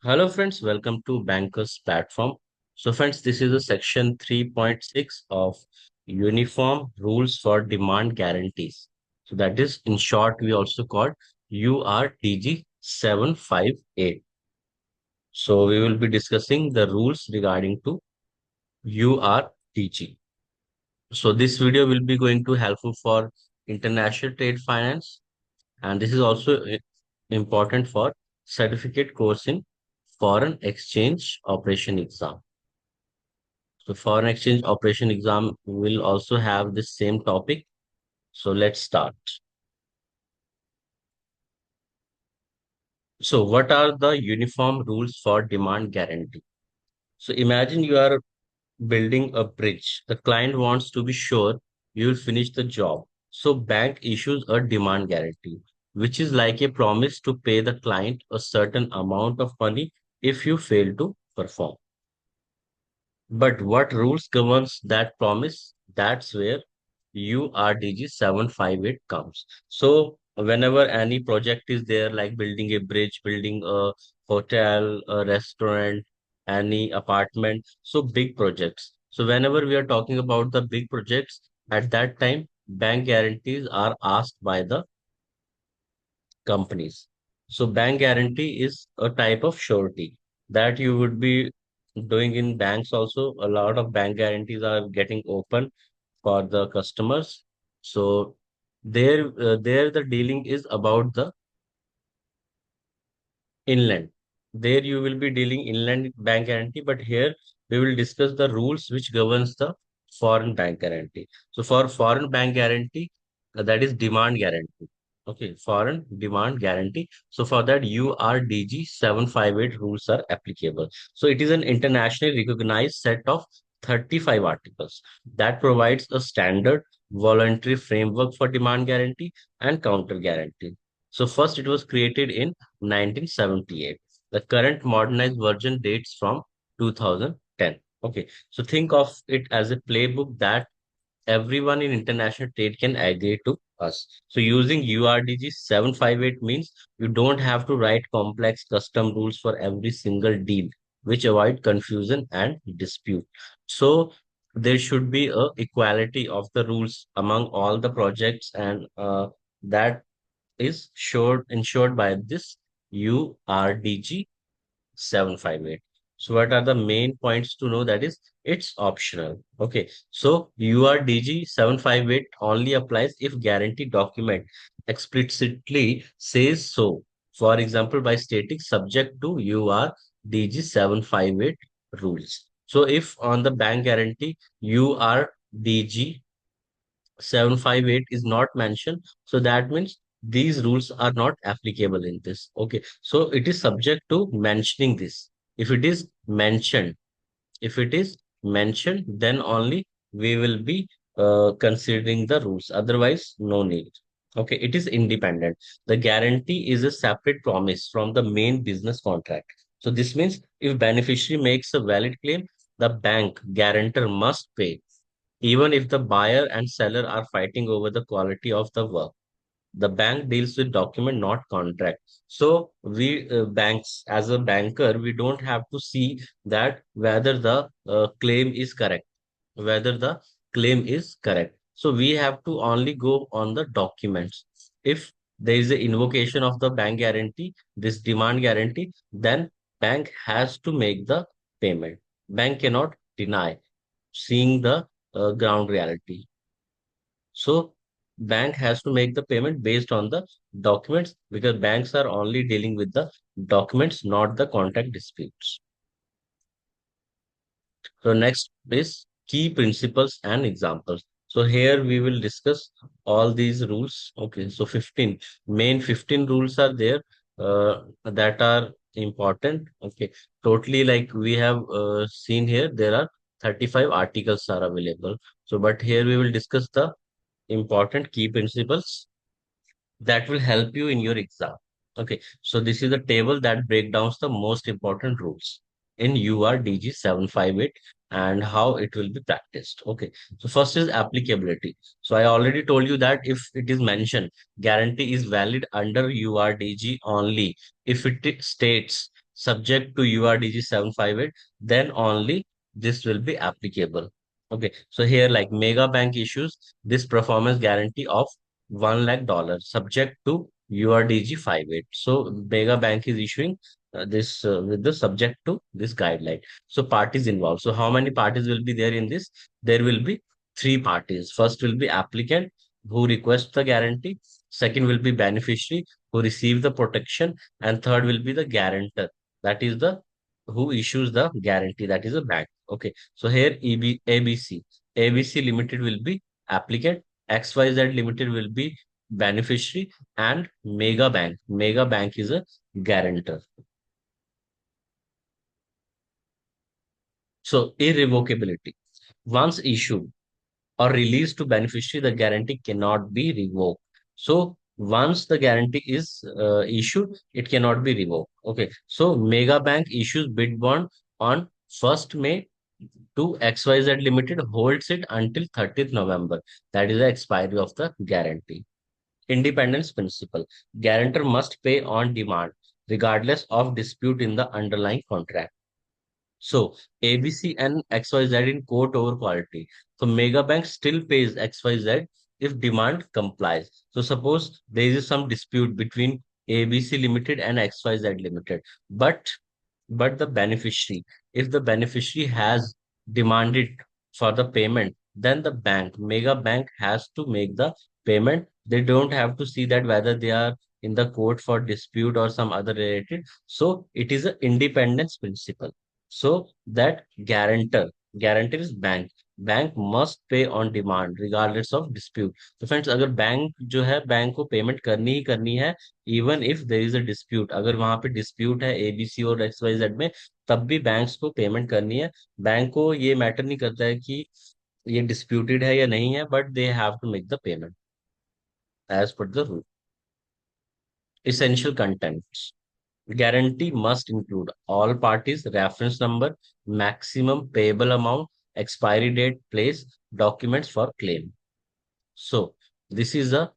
Hello friends, welcome to Bankers Platform. So friends, this is the section 3.6 of Uniform Rules for Demand Guarantees. So that is in short we also called URTG 758. So we will be discussing the rules regarding to URTG. So this video will be going to helpful for international trade finance, and this is also important for certificate course in foreign exchange operation exam. So foreign exchange operation exam will also have the same topic. So let's start. So what are the uniform rules for demand guarantee? So imagine you are building a bridge. The client wants to be sure you will finish the job. So bank issues a demand guarantee, which is like a promise to pay the client a certain amount of money if you fail to perform. But what rules governs that promise? That's where URDG 758 comes. So whenever any project is there, like building a bridge, building a hotel, a restaurant, any apartment, so big projects. So whenever we are talking about the big projects, at that time, bank guarantees are asked by the companies. So bank guarantee is a type of surety that you would be doing in banks also. A lot of bank guarantees are getting open for the customers. So there the dealing is about the inland. There you will be dealing inland bank guarantee, but here we will discuss the rules which governs the foreign bank guarantee. So for foreign bank guarantee, that is demand guarantee. Okay, foreign demand guarantee. So for that, URDG 758 rules are applicable. So it is an internationally recognized set of 35 articles that provides a standard voluntary framework for demand guarantee and counter guarantee. So first it was created in 1978. The current modernized version dates from 2010. Okay, so think of it as a playbook that everyone in international trade can agree to us. So using URDG 758 means you don't have to write complex custom rules for every single deal, which avoid confusion and dispute. So there should be a equality of the rules among all the projects, and that is ensured by this URDG 758. So what are the main points to know? That is, it's optional. Okay. So URDG 758 only applies if guarantee document explicitly says so. For example, by stating subject to URDG 758 rules. So if on the bank guarantee URDG 758 is not mentioned, so that means these rules are not applicable in this. Okay, so it is subject to mentioning this. If it is mentioned, if it is mentioned, then only we will be considering the rules. Otherwise, no need. Okay, it is independent. The guarantee is a separate promise from the main business contract. So this means if beneficiary makes a valid claim, the bank guarantor must pay even if the buyer and seller are fighting over the quality of the work. The bank deals with document, not contract. So we banks, as a banker, we don't have to see that whether the claim is correct, whether the claim is correct. So we have to only go on the documents. If there is a invocation of the bank guarantee, this demand guarantee, then bank has to make the payment. Bank cannot deny seeing the ground reality. So bank has to make the payment based on the documents because banks are only dealing with the documents, not the contract disputes. So next is key principles and examples. So here we will discuss all these rules. Okay, so 15 rules are there that are important. Okay, totally like we have seen here, there are 35 articles are available. So, but here we will discuss the important key principles that will help you in your exam. Okay, so this is the table that breaks down the most important rules in URDG 758 and how it will be practiced. Okay, so first is applicability. So I already told you that if it is mentioned, guarantee is valid under URDG only if it states subject to URDG 758, then only this will be applicable. Okay, so here like mega bank issues this performance guarantee of $1 lakh subject to URDG 58. So mega bank is issuing this with the subject to this guideline. So parties involved. So how many parties will be there in this? There will be three parties. First will be applicant who requests the guarantee. Second will be beneficiary who receive the protection, and third will be the guarantor. That is the who issues the guarantee. That is a bank. Okay. So here ABC Limited will be applicant. XYZ Limited will be beneficiary, and Mega Bank is a guarantor. So irrevocability. Once issued or released to beneficiary, the guarantee cannot be revoked. So once the guarantee is issued, it cannot be revoked. Okay. So Mega Bank issues bid bond on 1st May to XYZ Limited, holds it until 30th November. That is the expiry of the guarantee. Independence principle. Guarantor must pay on demand, regardless of dispute in the underlying contract. So ABC and XYZ in court over quality. So Mega Bank still pays XYZ if demand complies. So suppose there is some dispute between ABC Limited and XYZ Limited, but the beneficiary, if the beneficiary has demanded for the payment, then the bank, Mega Bank, has to make the payment. They don't have to see that whether they are in the court for dispute or some other related. So it is an independence principle. So that guarantor is bank. Bank must pay on demand regardless of dispute. तो friends अगर bank जो है bank को payment करनी ही करनी है, even if there is a dispute, अगर वहां पे डिस्प्यूट है एबीसी और XYZ में, तब भी बैंक्स को पेमेंट करनी है. बैंक को ये मैटर नहीं करता है कि ये डिस्प्यूटेड है या नहीं है, but they have to make the payment as per the rule. Essential contents. Guarantee must include all parties, reference number, maximum payable amount, expiry date, place, documents for claim. So this is a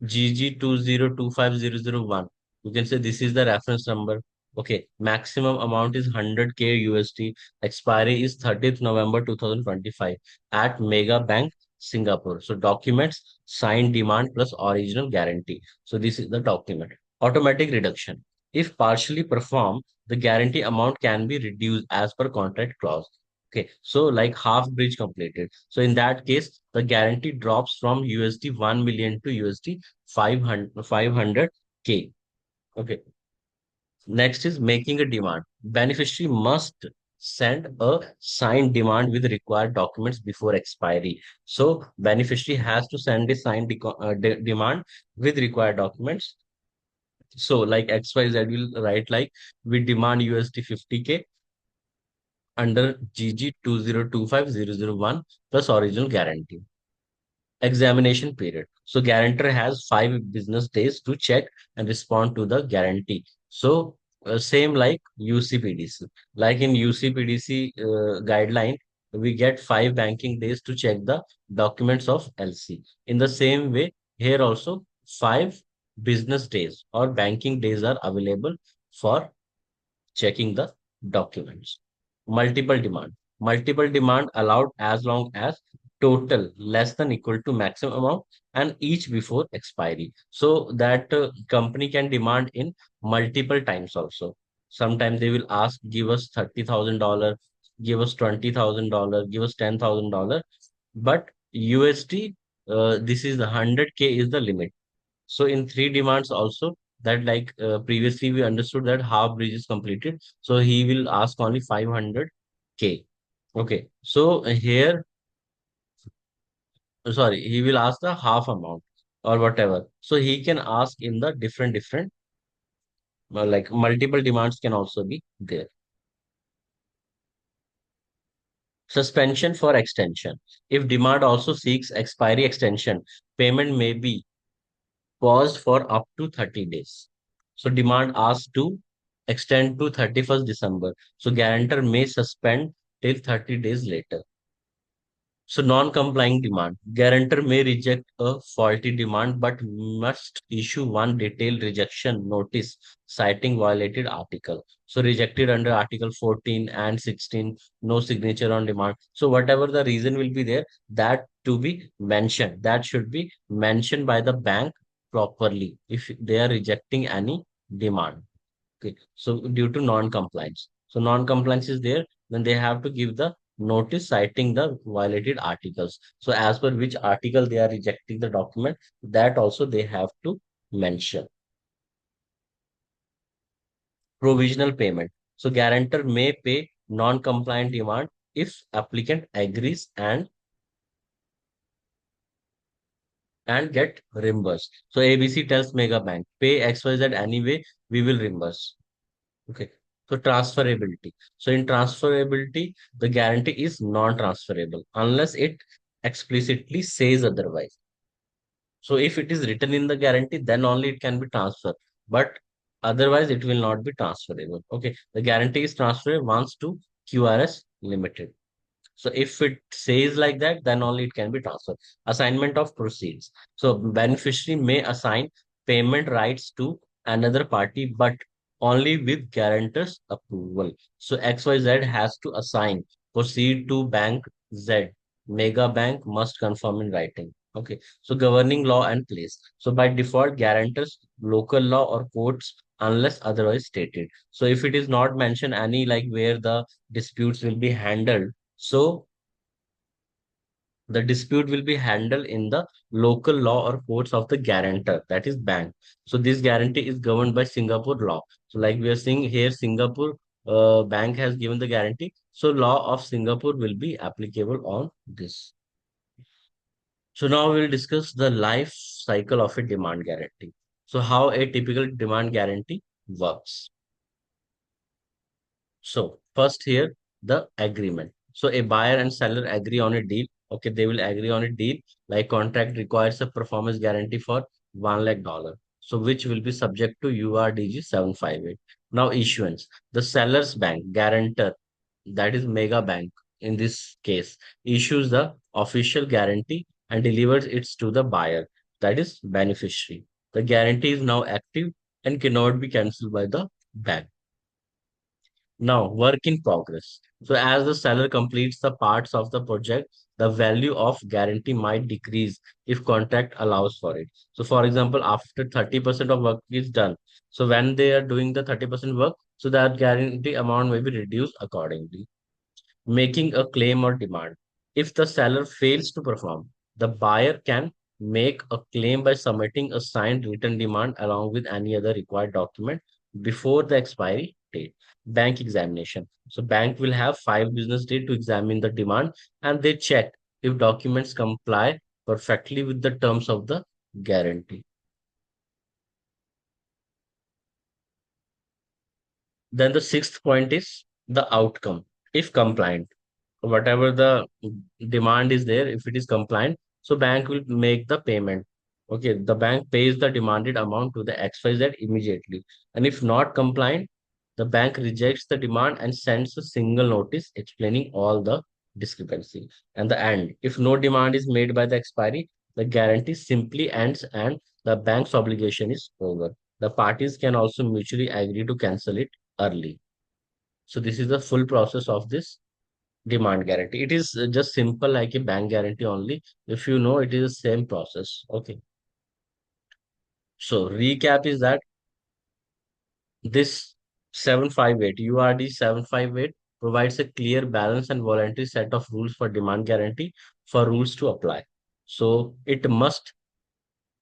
GG2025001. You can say this is the reference number. Okay, maximum amount is 100K USD. Expiry is 30th November 2025 at Mega Bank, Singapore. So documents, signed demand plus original guarantee. So this is the document. Automatic reduction. If partially performed, the guarantee amount can be reduced as per contract clause. Okay, so like half bridge completed. So in that case, the guarantee drops from USD 1 million to USD 500K. Okay. Next is making a demand. Beneficiary must send a signed demand with required documents before expiry. So beneficiary has to send a signed demand with required documents. So like XYZ will write like we demand USD 50K under GG2025001 plus original guarantee. Examination period. So guarantor has 5 business days to check and respond to the guarantee. So same like UCPDC. Like in UCPDC guideline, we get 5 banking days to check the documents of LC. In the same way, here also 5 business days or banking days are available for checking the documents. Multiple demand. Multiple demand allowed as long as total less than equal to maximum amount and each before expiry. So that company can demand in multiple times also. Sometimes they will ask, give us $30,000, give us $20,000, give us $10,000. But USD, this is the 100K is the limit. So in three demands also, that like previously we understood that half bridge is completed. So he will ask only 500K. Okay. So here, sorry, he will ask the half amount or whatever. So he can ask in the different, like multiple demands can also be there. Suspension for extension. If demand also seeks expiry extension, payment may be paused for up to 30 days. So demand asked to extend to 31st December. So guarantor may suspend till 30 days later. So non-complying demand. Guarantor may reject a faulty demand but must issue one detailed rejection notice citing violated article. So rejected under Article 14 and 16, no signature on demand. So whatever the reason will be there, that to be mentioned. That should be mentioned by the bank properly if they are rejecting any demand. Okay. So due to non-compliance. So non-compliance is there, then they have to give the notice citing the violated articles. So as per which article they are rejecting the document, that also they have to mention. Provisional payment. So guarantor may pay non-compliant demand if applicant agrees and get reimbursed. So ABC tells Mega Bank, pay XYZ anyway, we will reimburse. Okay. So transferability. So in transferability, the guarantee is non-transferable unless it explicitly says otherwise. So if it is written in the guarantee, then only it can be transferred. But otherwise, it will not be transferable. Okay. The guarantee is transferred once to QRS Limited. So if it says like that, then only it can be transferred. Assignment of proceeds. So beneficiary may assign payment rights to another party, but only with guarantor's approval. So XYZ has to assign proceed to bank Z. Mega bank must confirm in writing. Okay. So governing law and place. So by default, guarantors local law or courts unless otherwise stated. So if it is not mentioned any like where the disputes will be handled, so the dispute will be handled in the local law or courts of the guarantor, that is bank. So this guarantee is governed by Singapore law. So like we are seeing here, Singapore bank has given the guarantee. So law of Singapore will be applicable on this. So now we'll discuss the life cycle of a demand guarantee. So how a typical demand guarantee works. So first here, the agreement. So a buyer and seller agree on a deal. Okay, they will agree on a deal. Like contract requires a performance guarantee for $1 lakh. So which will be subject to URDG 758. Now issuance. The seller's bank guarantor, that is Mega Bank in this case, issues the official guarantee and delivers it to the buyer, that is beneficiary. The guarantee is now active and cannot be cancelled by the bank. Now, work in progress. So, as the seller completes the parts of the project, the value of guarantee might decrease if contract allows for it. So, for example, after 30% of work is done, so when they are doing the 30% work, so that guarantee amount may be reduced accordingly. Making a claim or demand. If the seller fails to perform, the buyer can make a claim by submitting a signed written demand along with any other required document before the expiry date. Bank examination. So bank will have 5 business days to examine the demand and they check if documents comply perfectly with the terms of the guarantee. Then the sixth point is the outcome. If compliant, whatever the demand is there, if it is compliant, so bank will make the payment. Okay, the bank pays the demanded amount to the XYZ immediately. And if not compliant, the bank rejects the demand and sends a single notice explaining all the discrepancy. And the end, if no demand is made by the expiry, the guarantee simply ends and the bank's obligation is over. The parties can also mutually agree to cancel it early. So this is the full process of this demand guarantee. It is just simple like a bank guarantee only. If you know, it is the same process. Okay. So recap is that this 758 URD 758 provides a clear, balance and voluntary set of rules for demand guarantee for rules to apply. So it must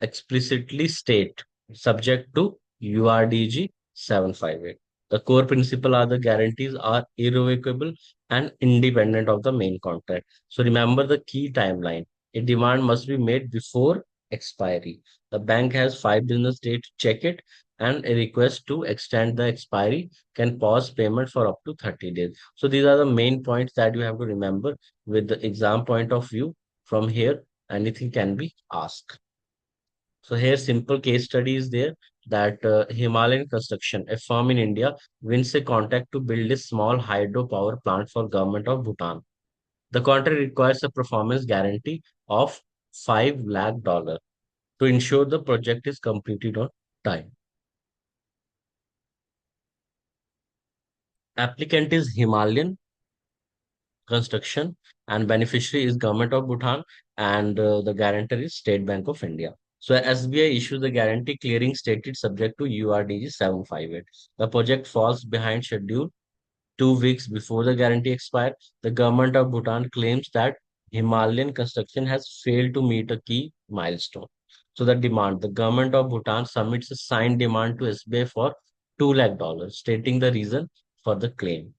explicitly state subject to URDG 758. The core principle are the guarantees are irrevocable and independent of the main contract. So remember the key timeline. A demand must be made before expiry. The bank has 5 business days to check it and a request to extend the expiry can pause payment for up to 30 days. So these are the main points that you have to remember with the exam point of view. From here, anything can be asked. So here simple case study is there that Himalayan Construction, a firm in India, wins a contract to build a small hydropower plant for government of Bhutan. The contract requires a performance guarantee of 5 lakh dollar to ensure the project is completed on time. Applicant is Himalayan Construction and beneficiary is Government of Bhutan, and the guarantor is State Bank of India. So SBI issues the guarantee clearing stated subject to URDG 758. The project falls behind schedule 2 weeks before the guarantee expires. The Government of Bhutan claims that Himalayan construction has failed to meet a key milestone. So the Government of Bhutan submits a signed demand to SBI for $2 lakh, stating the reason for the claim.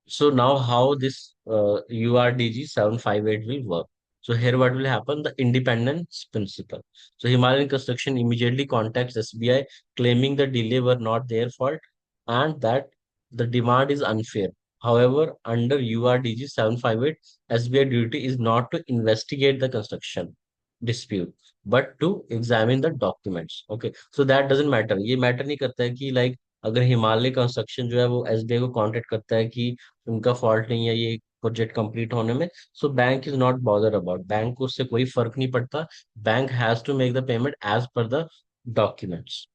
So now how this URDG 758 will work. So here what will happen? The independence principle. So Himalayan Construction immediately contacts SBI claiming the delay were not their fault and that the demand is unfair. However, under URDG 758, SBI duty is not to investigate the construction dispute, but to examine the documents. Okay, so that doesn't matter. ये matter नहीं करता है कि like अगर Himalaya construction जो है वो SBI को कांटेक्ट करता है कि उनका फॉल्ट नहीं है ये प्रोजेक्ट कंप्लीट होने में, so bank is not bother about, bank को उससे कोई फर्क नहीं पड़ता. Bank has to make the payment as per the documents.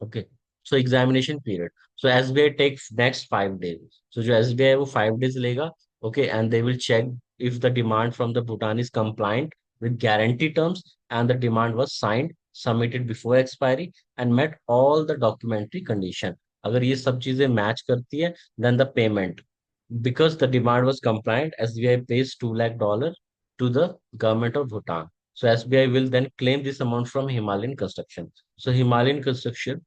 Okay. So examination period. So SBI takes next 5 days. So जो SBI है वो 5 days लेगा. Okay, and they will check if the demand from the Bhutan is compliant with guarantee terms and the demand was signed, submitted before expiry and met all the documentary condition. अगर ये सब चीजें match करती है, then the payment. Because the demand was compliant, SBI pays $2 lakh to the government of Bhutan. So SBI will then claim this amount from Himalayan Construction. So Himalayan Construction,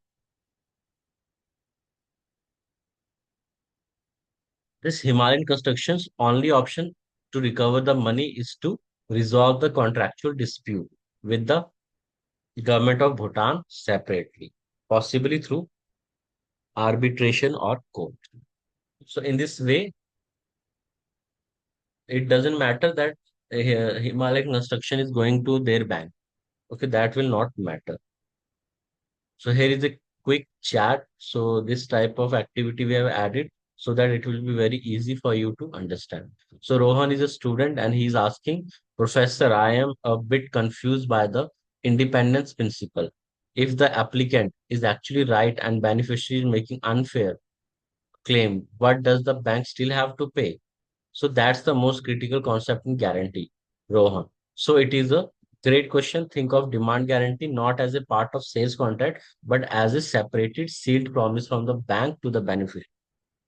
this Himalayan Construction's only option to recover the money is to resolve the contractual dispute with the government of Bhutan separately, possibly through arbitration or court. So in this way, it doesn't matter that Himalayan Construction is going to their bank. Okay, that will not matter. So here is a quick chat. So this type of activity we have added so that it will be very easy for you to understand. So Rohan is a student and he's asking, Professor, I am a bit confused by the independence principle. If the applicant is actually right and beneficiary is making unfair claim, what does the bank still have to pay? So that's the most critical concept in guarantee, Rohan. So it is a great question. Think of demand guarantee not as a part of sales contract, but as a separated sealed promise from the bank to the beneficiary.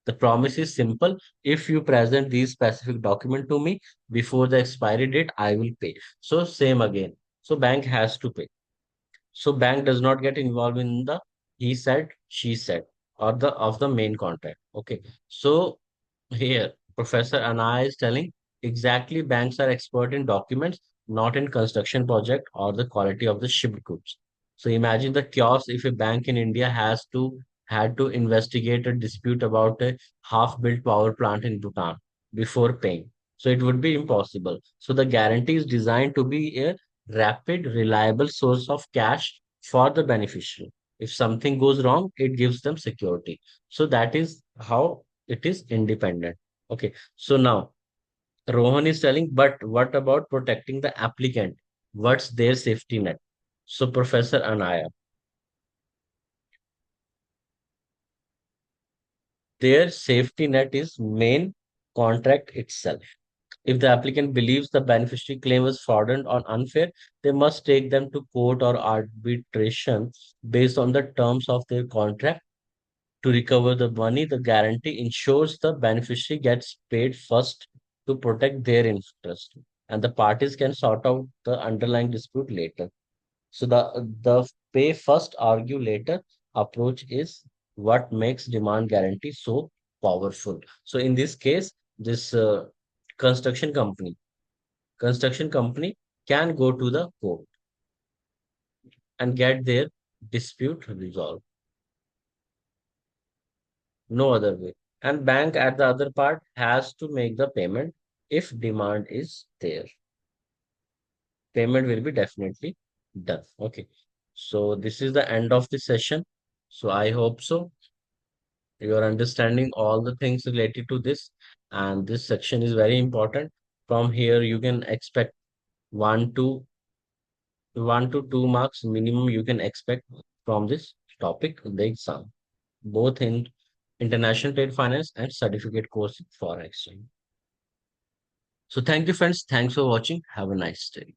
The promise is simple. If you present these specific document to me before the expiry date, I will pay. So same again. So bank has to pay. So bank does not get involved in the he said, she said, or the of the main contract. Okay. So here, Professor Anna is telling exactly banks are expert in documents, not in construction project or the quality of the shipped goods. So imagine the chaos if a bank in India had to investigate a dispute about a half-built power plant in Bhutan before paying. So it would be impossible. So the guarantee is designed to be a rapid, reliable source of cash for the beneficiary. If something goes wrong, it gives them security. So that is how it is independent. Okay. So now Rohan is telling, but what about protecting the applicant? What's their safety net? So Professor Anaya, their safety net is main contract itself. If the applicant believes the beneficiary claim was fraudulent or unfair, they must take them to court or arbitration based on the terms of their contract to recover the money. The guarantee ensures the beneficiary gets paid first to protect their interest, and the parties can sort out the underlying dispute later. So the pay first, argue later approach is what makes demand guarantee so powerful. So in this case, this construction company, construction company can go to the court and get their dispute resolved. No other way. And bank at the other part has to make the payment if demand is there. Payment will be definitely done. Okay. So this is the end of the session. So I hope so. You are understanding all the things related to this. And this section is very important. From here, you can expect one to 1 to 2 marks minimum you can expect from this topic in the exam, both in international trade finance and certificate course in Forex. So thank you, friends. Thanks for watching. Have a nice day.